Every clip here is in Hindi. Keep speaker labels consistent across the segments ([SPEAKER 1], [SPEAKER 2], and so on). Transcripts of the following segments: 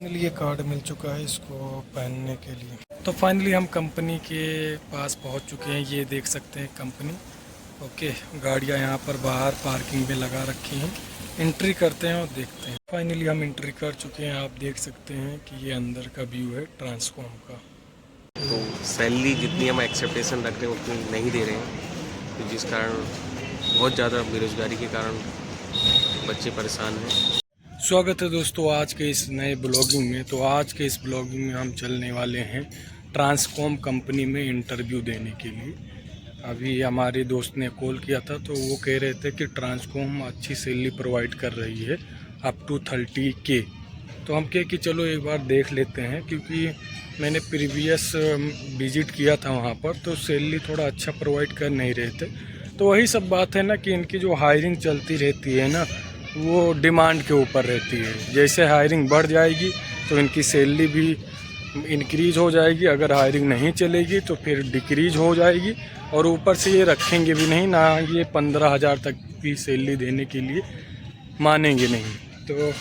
[SPEAKER 1] फाइनली ये कार्ड मिल चुका है इसको पहनने के लिए। तो फाइनली हम कंपनी के पास पहुंच चुके हैं। ये देख सकते हैं कंपनी। ओके, गाड़ियां यहाँ पर बाहर पार्किंग में लगा रखी हैं। एंट्री करते हैं और देखते हैं। फाइनली हम एंट्री कर चुके हैं। आप देख सकते हैं कि ये अंदर का व्यू है ट्रांसफॉर्म का।
[SPEAKER 2] तो सैलरी जितनी हम एक्सेप्टेशन रख रहे हैं उतनी नहीं दे रहे हैं, तो जिस कारण बहुत ज़्यादा बेरोज़गारी के कारण बच्चे परेशान हैं।
[SPEAKER 1] स्वागत है दोस्तों आज के इस नए ब्लॉगिंग में। तो आज के इस ब्लॉगिंग में हम चलने वाले हैं ट्रांसकॉम कंपनी में इंटरव्यू देने के लिए। अभी हमारे दोस्त ने कॉल किया था तो वो कह रहे थे कि ट्रांसकॉम अच्छी सैलरी प्रोवाइड कर रही है अप टू 30K। तो हम कहे कि चलो एक बार देख लेते हैं, क्योंकि मैंने प्रीवियस विजिट किया था वहाँ पर, तो सैलरी थोड़ा अच्छा प्रोवाइड कर नहीं रहे थे। तो वही सब बात है ना कि इनकी जो हायरिंग चलती रहती है ना, वो डिमांड के ऊपर रहती है। जैसे हायरिंग बढ़ जाएगी तो इनकी सैलरी भी इंक्रीज हो जाएगी, अगर हायरिंग नहीं चलेगी तो फिर डिक्रीज हो जाएगी। और ऊपर से ये रखेंगे भी नहीं ना, ये 15,000 तक की सैलरी देने के लिए मानेंगे नहीं। तो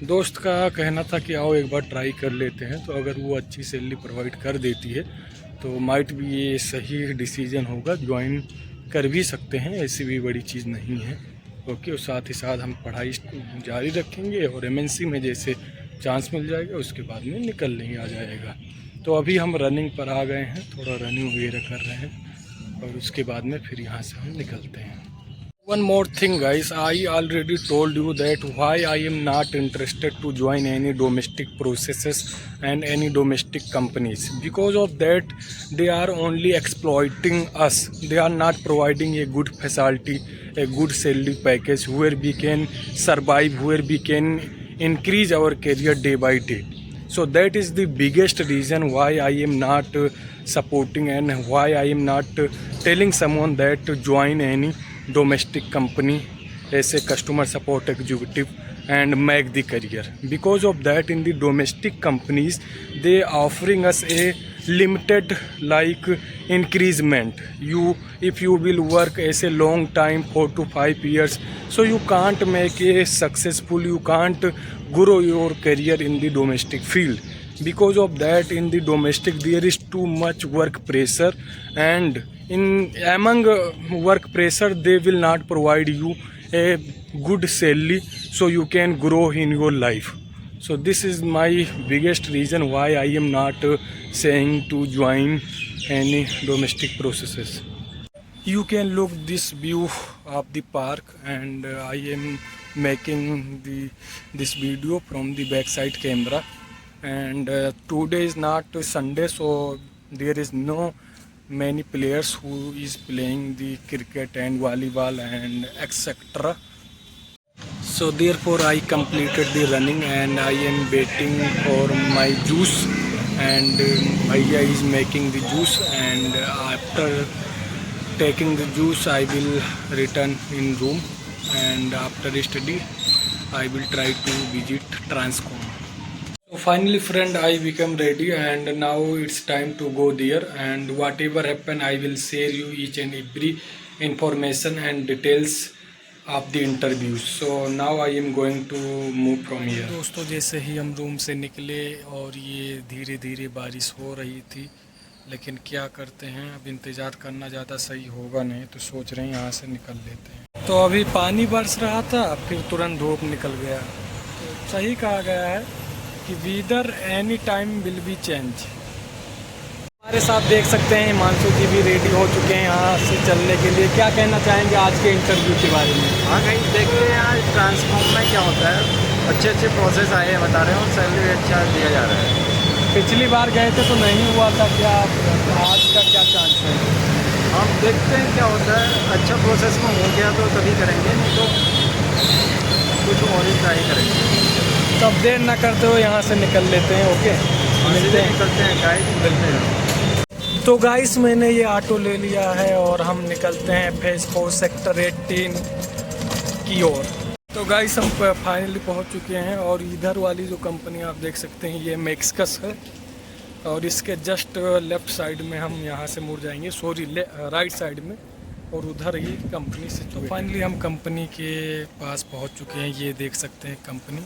[SPEAKER 1] दोस्त का कहना था कि आओ एक बार ट्राई कर लेते हैं। तो अगर वो अच्छी सैलरी प्रोवाइड कर देती है तो माइट भी ये सही डिसीजन होगा, ज्वाइन कर भी सकते हैं, ऐसी भी बड़ी चीज़ नहीं है। ओके, और साथ ही साथ हम पढ़ाई जारी रखेंगे और MNC में जैसे चांस मिल जाएगा उसके बाद में निकल लेंगे, आ जाएगा। तो अभी हम रनिंग पर आ गए हैं, थोड़ा रनिंग वगैरह कर रहे हैं और उसके बाद में फिर यहाँ से हम निकलते हैं। One more thing guys, I already told you that why I am not interested to join any domestic processes and any domestic companies. Because of that they are only exploiting us. They are not providing a good facility, a good salary package where we can survive, where we can increase our career day by day. So that is the biggest reason why I am not supporting and why I am not telling someone that to join any domestic company as a customer support executive and make the career. Because of that, in the domestic companies they offering us a limited like increment. If you will work as a long time 4 to 5 years, so you can't make a successful, you can't grow your career in the domestic field. Because of that, in the domestic there is too much work pressure, and among work pressure they will not provide you a good salary so you can grow in your life. So this is my biggest reason why I am not saying to join any domestic processes. You can look this view of the park, and I am making this video from the backside camera. And today is not Sunday, so there is no many players who is playing the cricket and volleyball and etc. So therefore I completed the running and I am waiting for my juice, and Bhaiya is making the juice, and after taking the juice I will return in room, and after study I will try to visit Transcom. So finally friend, I become ready and now it's time to go there, and whatever happen I will share you each and every information and details of the interview. So now I am going to move from here. दोस्तों जैसे ही हम रूम से निकले और ये धीरे धीरे बारिश हो रही थी, लेकिन क्या करते हैं, अब इंतज़ार करना ज़्यादा सही होगा नहीं, तो सोच रहे हैं यहाँ से निकल लेते हैं। तो अभी पानी बरस रहा था, फिर तुरंत धूप निकल गया। तो सही कहा गया है कि whether any time will be change. हमारे साथ देख सकते हैं हिमांशु जी भी रेडी हो चुके हैं यहाँ से चलने के लिए। क्या कहना चाहेंगे आज के इंटरव्यू के बारे में?
[SPEAKER 3] हाँ, कहीं देखते हैं आज ट्रांसफॉर्म में क्या होता है। अच्छे प्रोसेस आए हैं बता रहे हैं, और सैलरी अच्छा दिया जा रहा है।
[SPEAKER 1] पिछली बार गए थे तो नहीं हुआ था, क्या आज का क्या चांस है?
[SPEAKER 3] हम देखते हैं क्या होता है। अच्छा प्रोसेस में हो गया तो तभी करेंगे, नहीं तो कुछ और ही ट्राई करेंगे।
[SPEAKER 1] तब देर ना करते हुए यहाँ से निकल लेते हैं। ओके,
[SPEAKER 3] मिलते हैं, निकलते हैं गाइस, मिलते हैं।
[SPEAKER 1] तो गाइस मैंने ये ऑटो ले लिया है और हम निकलते हैं फेज 4 सेक्टर 18 की ओर। तो गाइस हम फाइनली पहुंच चुके हैं, और इधर वाली जो कंपनी आप देख सकते हैं ये मैक्सकस है, और इसके जस्ट लेफ्ट साइड में हम यहाँ से मुड़ जाएंगे, सॉरी राइट साइड में, और उधर ही कंपनी से। तो फाइनली हम कंपनी के पास पहुँच चुके हैं। ये देख सकते हैं कंपनी,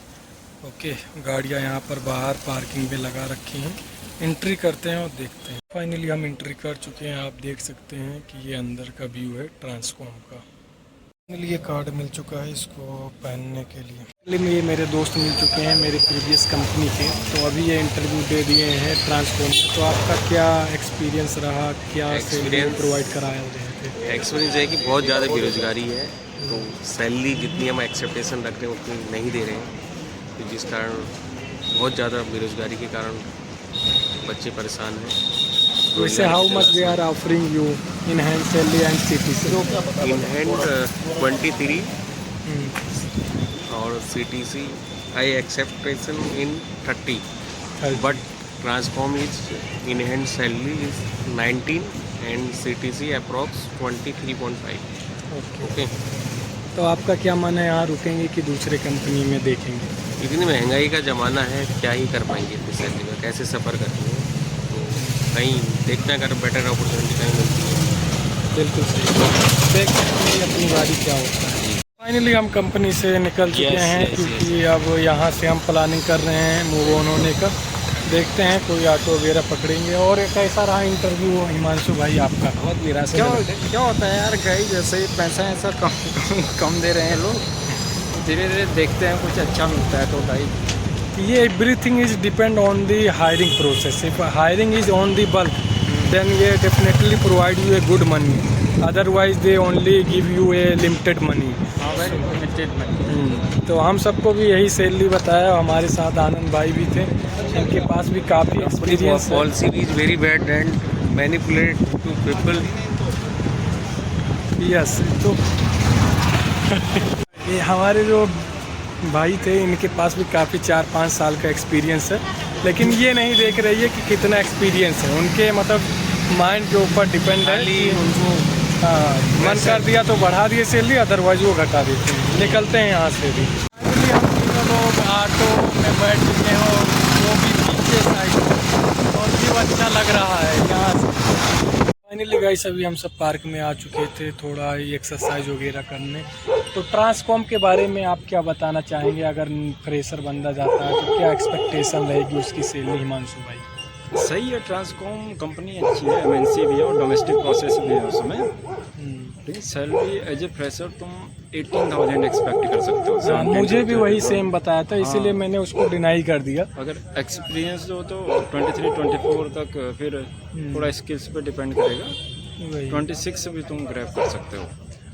[SPEAKER 1] ओके, गाड़ियाँ यहाँ पर बाहर पार्किंग पे लगा रखी हैं। एंट्री करते हैं और देखते हैं। फाइनली हम एंट्री कर चुके हैं। आप देख सकते हैं कि ये अंदर का व्यू है ट्रांसकॉम का। फाइनली ये कार्ड मिल चुका है इसको पहनने के लिए। फाइनली ये मेरे दोस्त मिल चुके हैं मेरे प्रीवियस कंपनी के, तो अभी ये इंटरव्यू दे दिए हैं ट्रांसकॉम में। तो आपका क्या एक्सपीरियंस रहा, क्या सैलरी प्रोवाइड कराया रहे थे?
[SPEAKER 2] एक्सपीरियंस है कि बहुत ज़्यादा बेरोजगारी है, तो सैलरी जितनी हम एक्सेप्टेशन रख रहे हैं उतनी नहीं दे रहे हैं, तो जिस कारण बहुत ज़्यादा बेरोजगारी के कारण बच्चे परेशान हैं।
[SPEAKER 1] वैसे how much they are offering you in hand salary and CTC?
[SPEAKER 2] In hand 23 और CTC I expectation in 30, but transform is in hand salary is 19 and CTC approx 23.5। Okay,
[SPEAKER 1] तो आपका क्या मन है, यहाँ रुकेंगे कि दूसरे कंपनी में देखेंगे?
[SPEAKER 2] इतनी महंगाई का ज़माना है, क्या ही कर पाएंगे इतनी सैलरी में, कैसे सफ़र करेंगे? तो कहीं देखना अगर बेटर अपॉर्चुनिटी कहीं मिलती है।
[SPEAKER 1] बिल्कुल सही, देखते हैं कि अपनी गाड़ी क्या होता है। फाइनली हम कंपनी से निकल चुके हैं क्योंकि अब यहाँ से हम प्लानिंग कर रहे हैं मूव ऑन होने का। देखते हैं कोई ऑटो वगैरह पकड़ेंगे। और कैसा रहा इंटरव्यू हिमांशु भाई आपका? बहुत निराश
[SPEAKER 3] क्या होता है यार, गाड़ी जैसे ही पैसा ऐसा कम दे रहे हैं लोग, धीरे धीरे देखते हैं कुछ अच्छा मिलता है तो गाड़ी।
[SPEAKER 1] ये everything is depend on the hiring process. If hiring is on the bulk then ये definitely provide you a good money, otherwise they only give you a limited money.
[SPEAKER 3] Limited money.
[SPEAKER 1] तो हम सबको भी यही सैलरी बताया। हमारे साथ आनंद भाई भी थे, इनके पास भी काफ़ी एक्सपीरियंस है।
[SPEAKER 2] Policy is very bad and manipulate to people.
[SPEAKER 1] Yes, तो ये हमारे जो भाई थे इनके पास भी काफ़ी 4-5 साल का एक्सपीरियंस है, लेकिन ये नहीं देख रही है कि कितना एक्सपीरियंस है उनके, मतलब माइंड के ऊपर डिपेंड है कि उनको मन कर दिया तो बढ़ा दिए सैलरी, अदरवाइज वो घटा देते हैं। निकलते हैं यहाँ से भी। फाइनली हम तीनों लोग ऑटो में बैठ चुके हैं और वो भी पीछे साइड, और भी अच्छा लग रहा है यहाँ से। फाइनली गाइस अभी हम सब पार्क में आ चुके थे थोड़ा एक्सरसाइज वगैरह करने। तो ट्रांसकॉम के बारे में आप क्या बताना चाहेंगे? अगर फ्रेशर बंदा जाता है तो क्या एक्सपेक्टेशन रहेगी उसकी सैलरी, हिमांशु भाई?
[SPEAKER 3] सही है, ट्रांसकॉम कंपनी अच्छी है, MNC भी है और डोमेस्टिक प्रोसेस भी है उसमें। लेकिन सैलरी एज ए फ्रेशर तुम 18,000 एक्सपेक्ट कर सकते हो।
[SPEAKER 1] हाँ, मुझे भी वही सेम बताया था, इसीलिए मैंने उसको डिनाई कर दिया।
[SPEAKER 3] अगर एक्सपीरियंस हो तो 23-24 तक, फिर थोड़ा स्किल्स पे डिपेंड करेगा। 26 भी तुम ग्रैब कर सकते हो।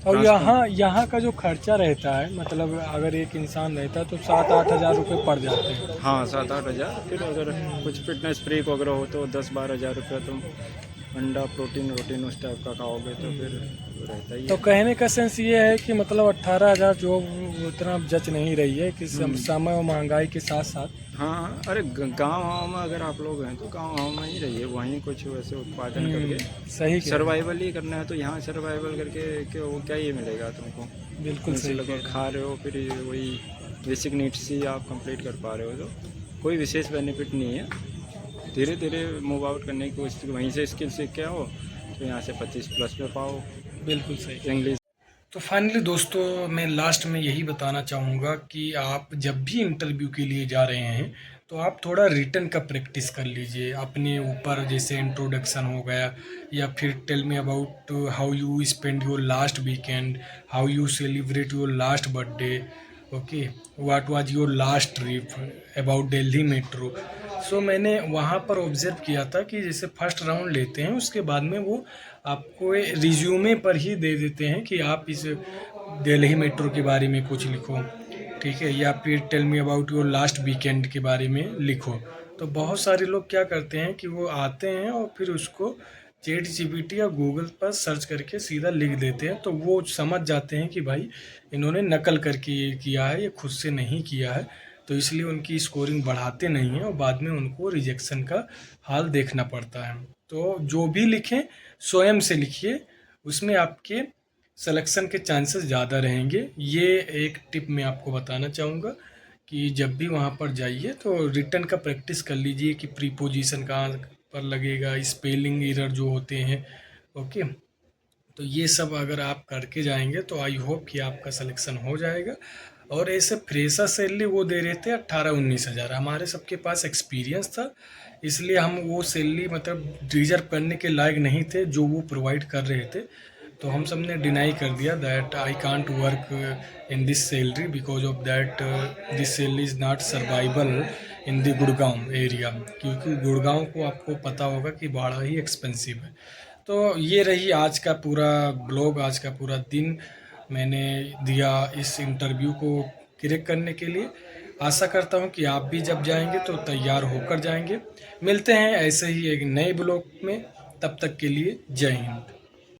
[SPEAKER 1] और यहाँ का जो खर्चा रहता है, मतलब अगर एक इंसान रहता है तो 7-8 हज़ार रुपये पड़ जाते हैं।
[SPEAKER 3] हाँ, 7-8 हज़ार। फिर अगर कुछ फिटनेस फ्रीक वगैरह हो तो 10-12 हज़ार रुपये तुम अंडा प्रोटीन उस टाइप का खाओगे तो फिर रहता ही है।
[SPEAKER 1] तो कहने का सेंस ये है कि मतलब 18 हज़ार जो उतना जच नहीं रही है कि समय और महंगाई के साथ साथ।
[SPEAKER 3] हाँ, अरे गाँव में अगर आप लोग हैं तो गाँव में ही रहिए, वहीं कुछ वैसे उत्पादन करके
[SPEAKER 1] सही
[SPEAKER 3] सर्वाइवल ही करना है। तो यहाँ सर्वाइवल करके वो क्या ये मिलेगा तुमको?
[SPEAKER 1] बिल्कुल सही
[SPEAKER 3] लगा खा रहे हो, फिर वही बेसिक नीड्स ही आप कंप्लीट कर पा रहे हो, तो कोई विशेष बेनिफिट नहीं है। धीरे धीरे मूव आउट करने की कोशिश, वहीं से स्किल सीख के आओ तो यहाँ से 25+ में पाओ।
[SPEAKER 1] बिल्कुल सही।
[SPEAKER 3] इंग्लिश।
[SPEAKER 1] तो फाइनली दोस्तों मैं लास्ट में यही बताना चाहूँगा कि आप जब भी इंटरव्यू के लिए जा रहे हैं तो आप थोड़ा रिटन का प्रैक्टिस कर लीजिए अपने ऊपर, जैसे इंट्रोडक्शन हो गया, या फिर tell me about how you spend your last weekend, how you celebrate your last birthday, okay, what was your last trip, about Delhi metro. So मैंने वहाँ पर ऑब्जर्व किया था कि जैसे फर्स्ट राउंड लेते हैं उसके बाद में वो आपको रिज्यूमे पर ही दे देते हैं कि आप इस दिल्ली मेट्रो के बारे में कुछ लिखो, ठीक है, या फिर tell me about your last weekend के बारे में लिखो। तो बहुत सारे लोग क्या करते हैं कि वो आते हैं और फिर उसको ChatGPT या गूगल पर सर्च करके सीधा लिख देते हैं, तो वो समझ जाते हैं कि भाई इन्होंने नकल करके ये किया है, ये खुद से नहीं किया है, तो इसलिए उनकी स्कोरिंग बढ़ाते नहीं हैं और बाद में उनको रिजेक्शन का हाल देखना पड़ता है। तो जो भी लिखें स्वयं से लिखिए, उसमें आपके सिलेक्शन के चांसेस ज़्यादा रहेंगे। ये एक टिप मैं आपको बताना चाहूँगा कि जब भी वहाँ पर जाइए तो रिटन का प्रैक्टिस कर लीजिए कि प्रीपोजिशन कहाँ पर लगेगा, स्पेलिंग एरर जो होते हैं, ओके। तो ये सब अगर आप करके जाएंगे तो आई होप कि आपका सिलेक्शन हो जाएगा। और ऐसे फ्रेशर सैलरी वो दे रहे थे 18-19 हज़ार। हमारे सबके पास एक्सपीरियंस था, इसलिए हम वो सैलरी मतलब रिजर्व करने के लायक नहीं थे जो वो प्रोवाइड कर रहे थे। तो हम सब ने डिनाई कर दिया that I can't work in this salary because of that this salary is not survivable in the Gurgaon area, क्योंकि गुड़गांव को आपको पता होगा कि बड़ा ही एक्सपेंसिव है। तो ये रही आज का पूरा ब्लॉग, आज का पूरा दिन मैंने दिया इस इंटरव्यू को क्रैक करने के लिए। आशा करता हूँ कि आप भी जब जाएंगे तो तैयार होकर जाएंगे। मिलते हैं ऐसे ही एक नए ब्लॉग में, तब तक के लिए जय हिंद।